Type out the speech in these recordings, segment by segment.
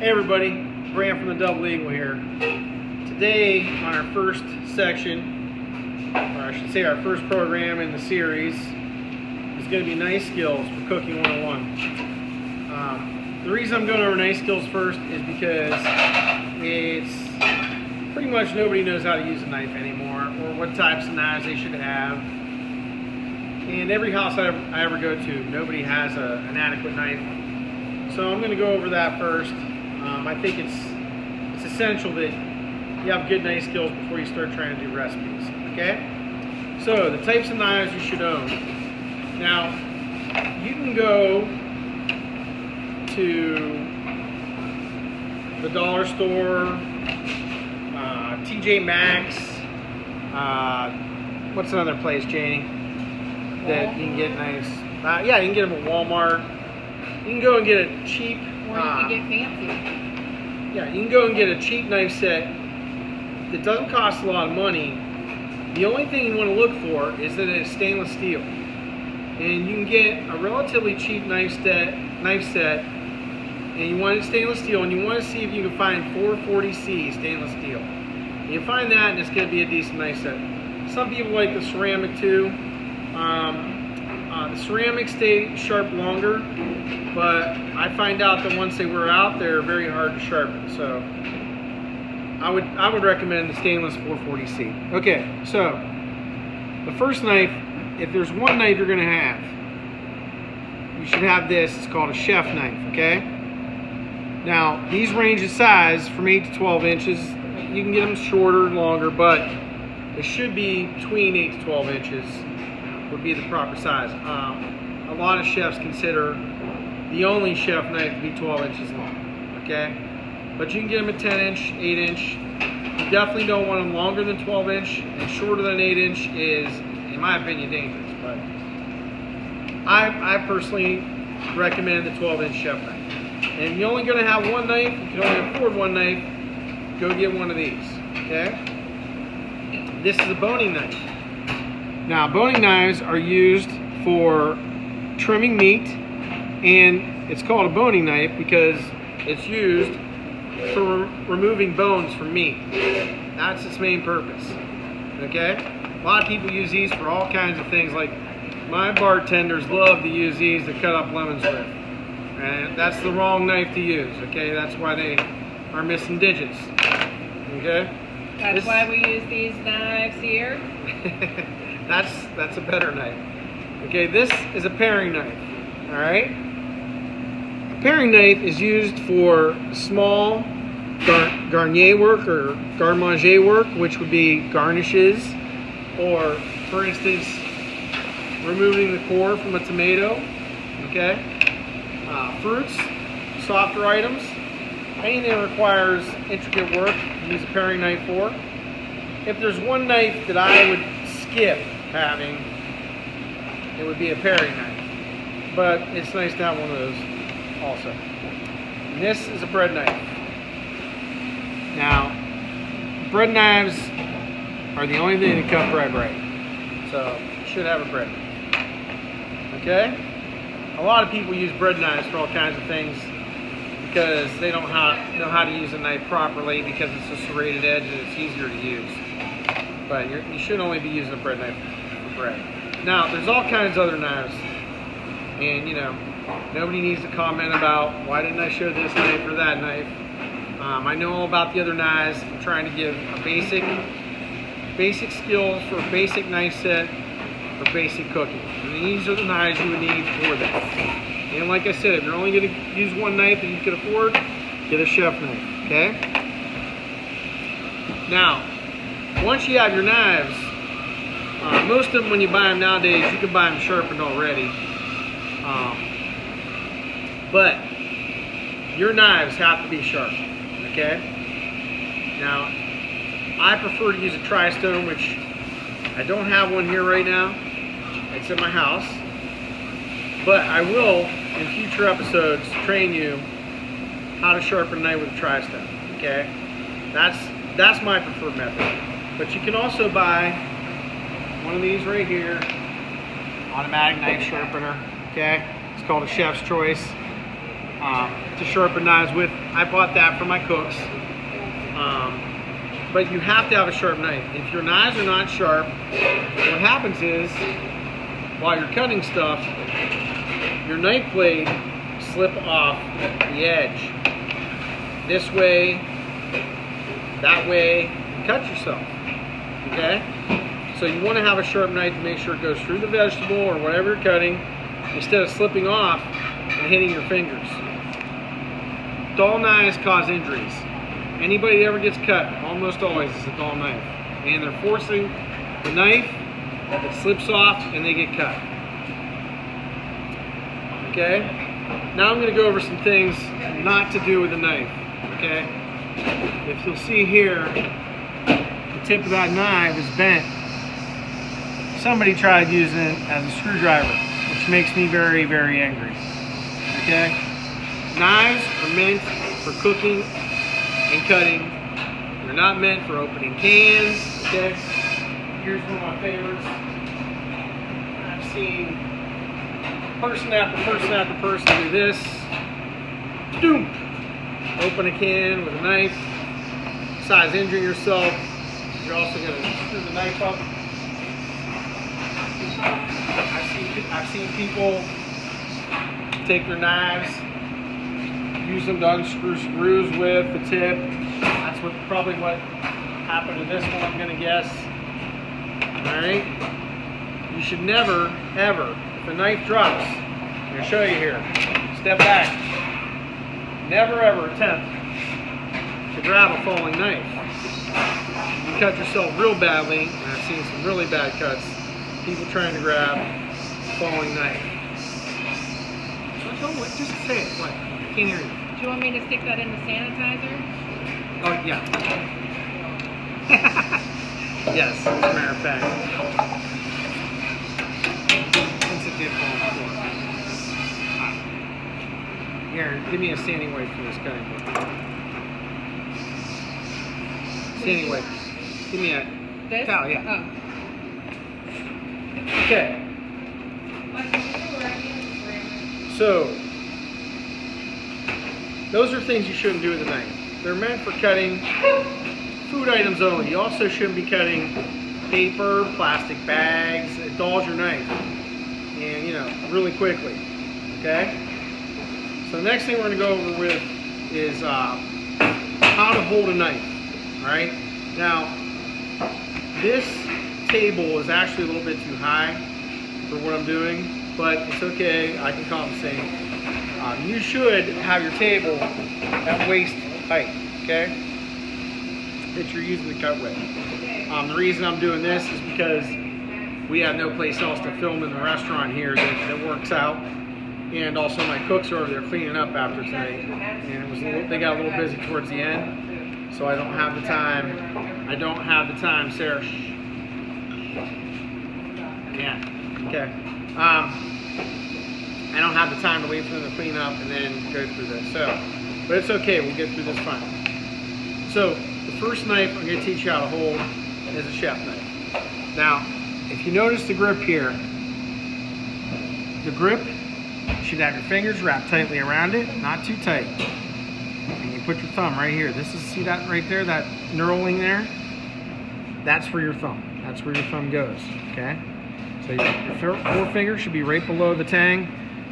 Hey everybody, Grant from the Double Eagle here. Today on our first section, or I should say our first program in the series, is going to be knife skills for Cooking 101. The reason I'm going over knife skills first is because it's pretty much nobody knows how to use a knife anymore, or what types of knives they should have. And every house I ever go to, nobody has an adequate knife. So I'm going to go over that first. I think it's essential that you have good knife skills before you start trying to do recipes. Okay? So the types of knives you should own. Now, you can go to the dollar store, TJ Maxx. What's another place, Janie, that you can get knives? Yeah, you can get them at Walmart. You can go and get a cheap. Or you can get fancy. Yeah, you can go and get a cheap knife set that doesn't cost a lot of money. The only thing you want to look for is that it's stainless steel. And you can get a relatively cheap knife set, and you want it stainless steel, and you want to see if you can find 440C stainless steel. You find that, and it's going to be a decent knife set. Some people like the ceramic too. The ceramics stay sharp longer, but I find out that once they wear out, they're very hard to sharpen. So I would recommend the stainless 440C. Okay, so the first knife, if there's one knife you're going to have, you should have this. It's called a chef knife. Okay. Now these range in size from 8 to 12 inches. You can get them shorter and longer, but it should be between 8 to 12 inches. Would be the proper size. A lot of chefs consider the only chef knife to be 12 inches long. Okay, but you can get them at 10 inch, 8 inch. You definitely don't want them longer than 12 inch, and shorter than 8 inch is, in my opinion, dangerous. But I personally recommend the 12 inch chef knife. And if you're only going to have one knife, you can only afford one knife, go get one of these. Okay, this is a boning knife. Now, boning knives are used for trimming meat, and it's called a boning knife because it's used for removing bones from meat. That's its main purpose. Okay? A lot of people use these for all kinds of things, like my bartenders love to use these to cut up lemons with. And that's the wrong knife to use, okay? That's why they are missing digits. Okay? That's why we use these knives here. That's a better knife. Okay, this is a paring knife. All right. A paring knife is used for small garnier work or garde-manger work, which would be garnishes, or, for instance, removing the core from a tomato. Okay. Fruits, softer items, anything that requires intricate work, use a paring knife for. If there's one knife that I would skip having, it would be a paring knife, but it's nice to have one of those also. And this is a bread knife. Now, bread knives are the only thing that cut bread right, so you should have a bread knife. Okay? A lot of people use bread knives for all kinds of things because they don't know how to use a knife properly because it's a serrated edge and it's easier to use. But you should only be using a bread knife for bread. Now, there's all kinds of other knives. And, you know, nobody needs to comment about why didn't I show this knife or that knife. I know all about the other knives. I'm trying to give a basic skills for a basic knife set for basic cooking. And these are the knives you would need for that. And like I said, if you're only going to use one knife that you can afford, get a chef knife. Okay? Now, once you have your knives, most of them when you buy them nowadays, you can buy them sharpened already. But your knives have to be sharp, okay? Now, I prefer to use a Tri-Stone, which I don't have one here right now. It's in my house. But I will, in future episodes, train you how to sharpen a knife with a Tri-Stone, okay? That's my preferred method. But you can also buy one of these right here, automatic knife sharpener, okay? It's called a Chef's Choice. to sharpen knives with. I bought that for my cooks. But you have to have a sharp knife. If your knives are not sharp, what happens is, while you're cutting stuff, your knife blade slip off the edge. This way, that way, and cut yourself. Okay? So you want to have a sharp knife to make sure it goes through the vegetable or whatever you're cutting, instead of slipping off and hitting your fingers. Dull knives cause injuries. Anybody that ever gets cut, almost always, is a dull knife. And they're forcing the knife, it slips off, and they get cut. Okay? Now I'm going to go over some things not to do with the knife. Okay? If you'll see here, the tip of that knife is bent. Somebody tried using it as a screwdriver, which makes me very, very angry. Okay? Knives are meant for cooking and cutting. They're not meant for opening cans. Okay? Here's one of my favorites. I've seen person after person after person do this. Doom! Open a can with a knife. Besides injuring yourself, you're also going to screw the knife up. I've seen people take their knives, use them to unscrew screws with the tip. That's probably what happened to this one, I'm going to guess. Alright? You should never, ever, if the knife drops, I'm going to show you here. Step back. Never ever attempt to grab a falling knife. You cut yourself real badly, and I've seen some really bad cuts. People trying to grab a falling knife. Just say it. What? I can't hear you. Do you want me to stick that in the sanitizer? Oh, yeah. Yes, as a matter of fact. Since it did fall on the floor. Here, give me a standing weight for this cutting board. Standing weight. Give me a This? towel, yeah. Oh. Okay. So, those are things you shouldn't do with a knife. They're meant for cutting food items only. You also shouldn't be cutting paper, plastic bags. It dulls your knife. And, really quickly. Okay? So the next thing we're going to go over with is how to hold a knife. Alright? Now, this table is actually a little bit too high for what I'm doing, but it's okay, I can compensate. You should have your table at waist height, okay? That you're using to cut with. The reason I'm doing this is because we have no place else to film in the restaurant here that works out. And also my cooks are over there cleaning up after tonight. And they got a little busy towards the end. So I don't have the time. I don't have the time, Sarah. Yeah, okay. I don't have the time to wait for them to clean up and then go through this. But it's okay, we'll get through this fine. So, the first knife I'm going to teach you how to hold is a chef knife. Now, if you notice the grip here, the grip, you should have your fingers wrapped tightly around it, not too tight. And you put your thumb right here. See that right there, that knurling there? That's for your thumb. That's where your thumb goes, okay? So your forefinger should be right below the tang,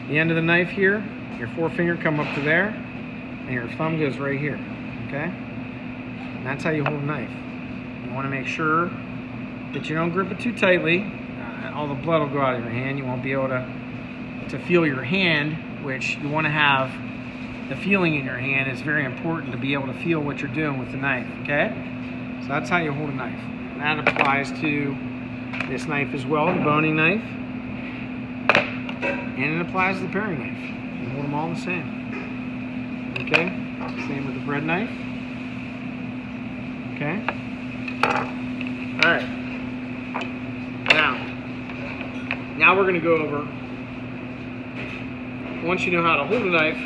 the end of the knife here. Your forefinger come up to there, and your thumb goes right here, okay? And that's how you hold a knife. You want to make sure that you don't grip it too tightly. All the blood will go out of your hand. You won't be able to feel your hand, which you want to have the feeling in your hand. Is very important to be able to feel what you're doing with the knife, okay? So that's how you hold a knife. And that applies to this knife as well, the boning knife. And it applies to the paring knife. You hold them all the same. Okay? Same with the bread knife. Okay? Alright. Now we're going to go over, once you know how to hold a knife,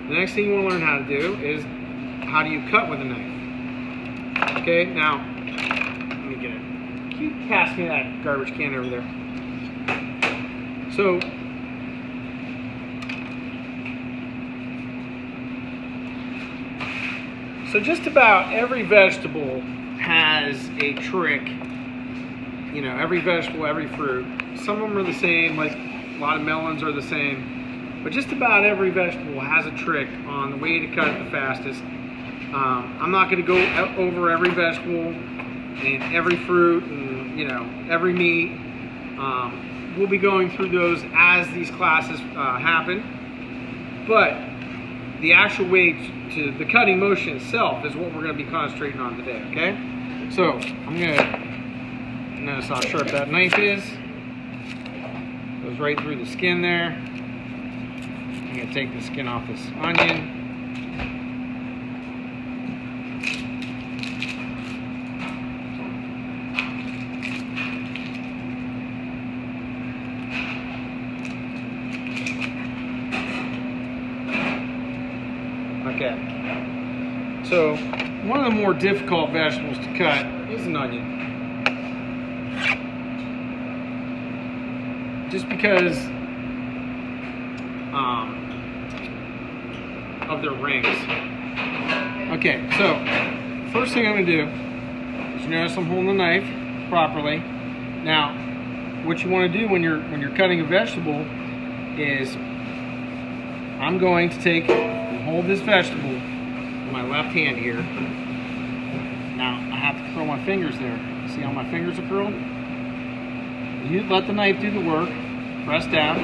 the next thing you want to learn how to do is how do you cut with a knife. Okay? Now, let me get it. Can you pass me that garbage can over there? So, So just about every vegetable has a trick. You know, every vegetable, every fruit. Some of them are the same, like a lot of melons are the same. But just about every vegetable has a trick on the way to cut it the fastest. I'm not going to go over every vegetable and every fruit and, you know, every meat. We'll be going through those as these classes happen. But the actual way to the cutting motion itself is what we're going to be concentrating on today, okay? So I'm going to notice how sharp that knife is. Goes right through the skin there. I'm going to take the skin off this onion. Okay, so one of the more difficult vegetables to cut is an onion. Just because of their rings. Okay, so first thing I'm going to do is, you notice I'm holding the knife properly. Now, what you want to do when you're cutting a vegetable is I'm going to take and hold this vegetable with my left hand here. Now I have to curl my fingers there. See how my fingers are curled? You let the knife do the work. Press down.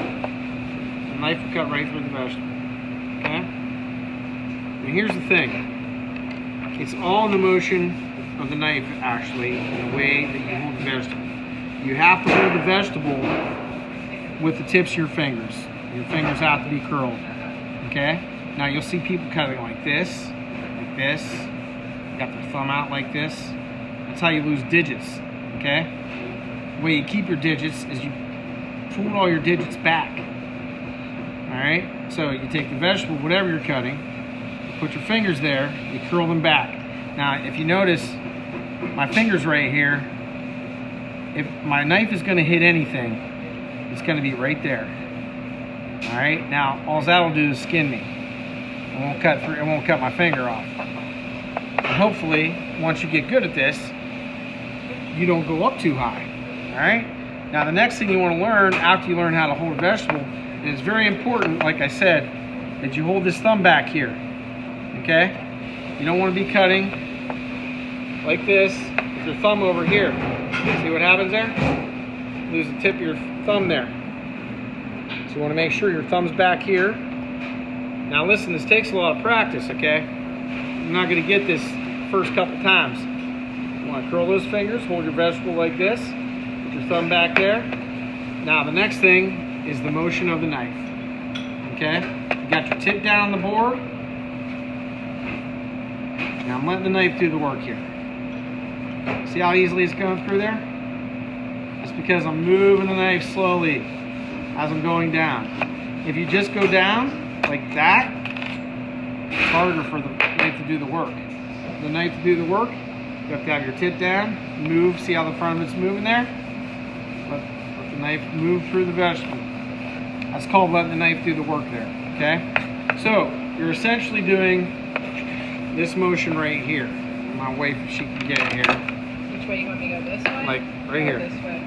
The knife will cut right through the vegetable. Okay? And here's the thing. It's all in the motion of the knife, actually, in the way that you hold the vegetable. You have to hold the vegetable with the tips of your fingers. Your fingers have to be curled. Okay? Now you'll see people cutting like this, got their thumb out like this. That's how you lose digits. Okay? The way you keep your digits is you pull all your digits back. Alright? So you take the vegetable, whatever you're cutting, put your fingers there, you curl them back. Now if you notice, my fingers right here, if my knife is going to hit anything, it's going to be right there. Alright, now all that'll do is skin me. It won't cut my finger off. And hopefully, once you get good at this, you don't go up too high. Alright? Now the next thing you want to learn after you learn how to hold a vegetable, and it's very important, like I said, that you hold this thumb back here. Okay? You don't want to be cutting like this with your thumb over here. See what happens there? Lose the tip of your thumb there. So you want to make sure your thumb's back here. Now listen, this takes a lot of practice, okay? You're not going to get this first couple times. You want to curl those fingers, hold your vegetable like this, put your thumb back there. Now the next thing is the motion of the knife. Okay? You got your tip down on the board. Now I'm letting the knife do the work here. See how easily it's going through there? That's because I'm moving the knife slowly as I'm going down. If you just go down like that, it's harder for the knife to do the work. The knife to do the work, you have to have your tip down, move, see how the front of it's moving there? Let the knife move through the vegetable. That's called letting the knife do the work there, okay? So, you're essentially doing this motion right here. My wife, if she can get it here. Which way you want me to go? This way? Like, right here. This way.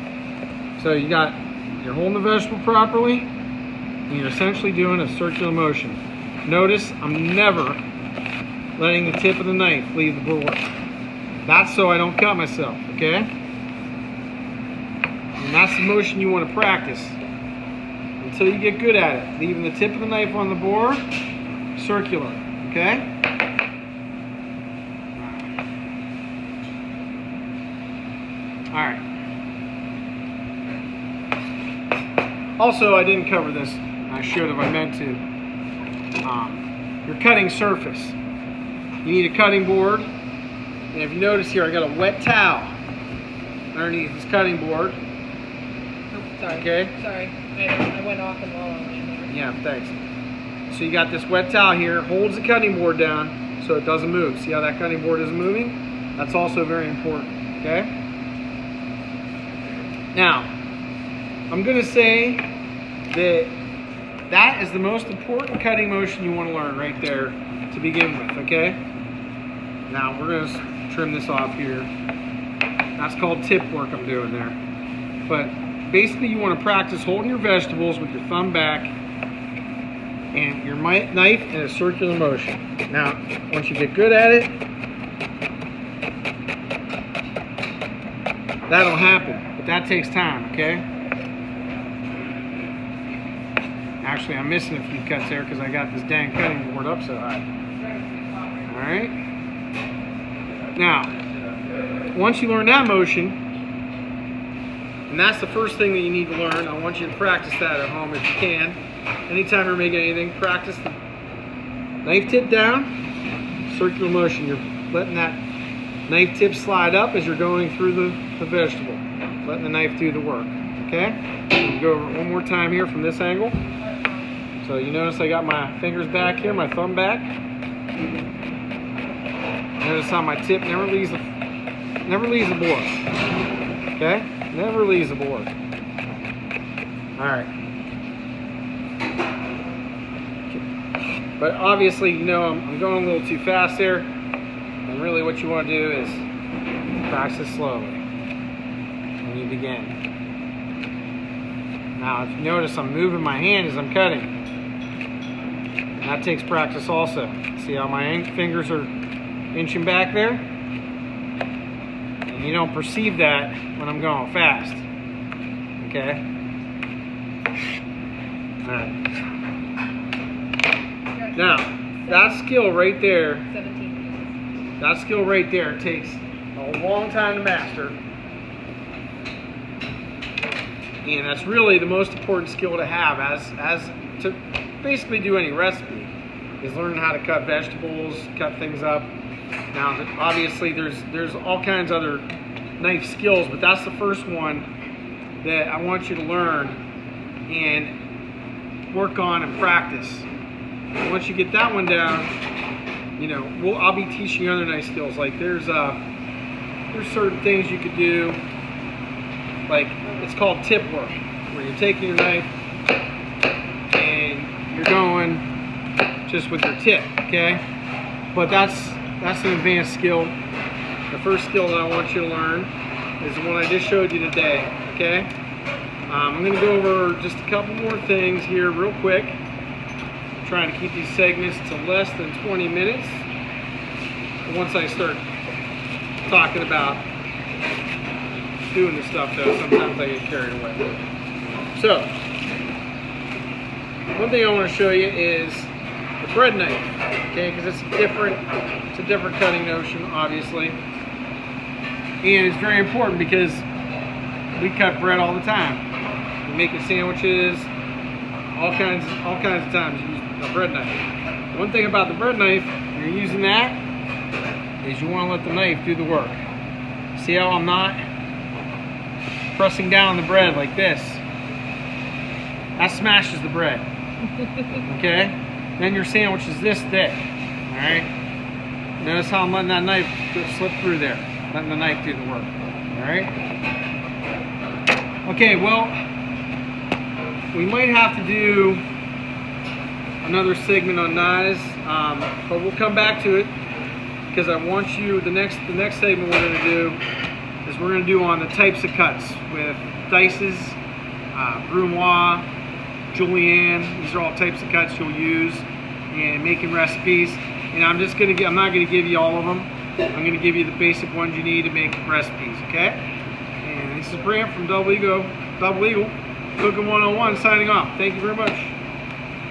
So you're holding the vegetable properly, and you're essentially doing a circular motion. Notice I'm never letting the tip of the knife leave the board. That's so I don't cut myself, okay? And that's the motion you want to practice until you get good at it. Leaving the tip of the knife on the board, circular, okay? Alright. Also, I didn't cover this. I should have. I meant to. Your cutting surface. You need a cutting board. And if you notice here, I got a wet towel underneath this cutting board. Oh, sorry. Okay. Sorry. I went off and wall on there. Yeah, thanks. So you got this wet towel here. Holds the cutting board down so it doesn't move. See how that cutting board isn't moving? That's also very important. Okay? Now, I'm going to say that is the most important cutting motion you want to learn right there to begin with, okay? Now we're gonna trim this off here. That's called tip work I'm doing there. But basically you want to practice holding your vegetables with your thumb back and your knife in a circular motion. Now, once you get good at it, that'll happen, but that takes time, okay? Actually, I'm missing a few cuts there because I got this dang cutting board up so high. All right. Now, once you learn that motion, and that's the first thing that you need to learn. I want you to practice that at home if you can. Anytime you're making anything, practice the knife tip down, circular motion. You're letting that knife tip slide up as you're going through the vegetable. Letting the knife do the work, okay? We'll go over it one more time here from this angle. So you notice I got my fingers back here, my thumb back. Notice how my tip never leaves the board, okay? Never leaves the board. Alright. But obviously, you know, I'm going a little too fast there. And really what you want to do is practice slowly when you begin. Now, if you notice, I'm moving my hand as I'm cutting. That takes practice also. See how my fingers are inching back there? You don't perceive that when I'm going fast. Okay? Alright. Now, that skill right there, 17. that skill right there takes a long time to master. And that's really the most important skill to have as to basically do any recipe, is learning how to cut vegetables, cut things up. Now, obviously, there's all kinds of other knife skills, but that's the first one that I want you to learn and work on and practice. Once you get that one down, you know, I'll be teaching you other knife skills. Like there's certain things you could do, like it's called tip work, where you're taking your knife and you're going just with your tip, okay? But that's an advanced skill. The first skill that I want you to learn is the one I just showed you today, okay? I'm going to go over just a couple more things here real quick. I'm trying to keep these segments to less than 20 minutes. But once I start talking about doing the stuff, though, sometimes I get carried away. So, one thing I want to show you is the bread knife, okay? Because it's a different cutting notion, obviously. And it's very important because we cut bread all the time. We're making sandwiches, all kinds of times you use a bread knife. One thing about the bread knife, when you're using that, is you want to let the knife do the work. See how I'm not pressing down the bread like this? That smashes the bread. Okay? Then your sandwich is this thick. Alright? Notice how I'm letting that knife slip through there. Letting the knife do the work. Alright? Okay, well, we might have to do another segment on knives, but we'll come back to it because I want you, the next segment we're going to do is we're going to do on the types of cuts with dices, brunoise, julienne. These are all types of cuts you'll use in making recipes. And I'm not going to give you all of them. I'm going to give you the basic ones you need to make recipes, okay? And this is Brant from Double Eagle Cooking 101 signing off. Thank you very much.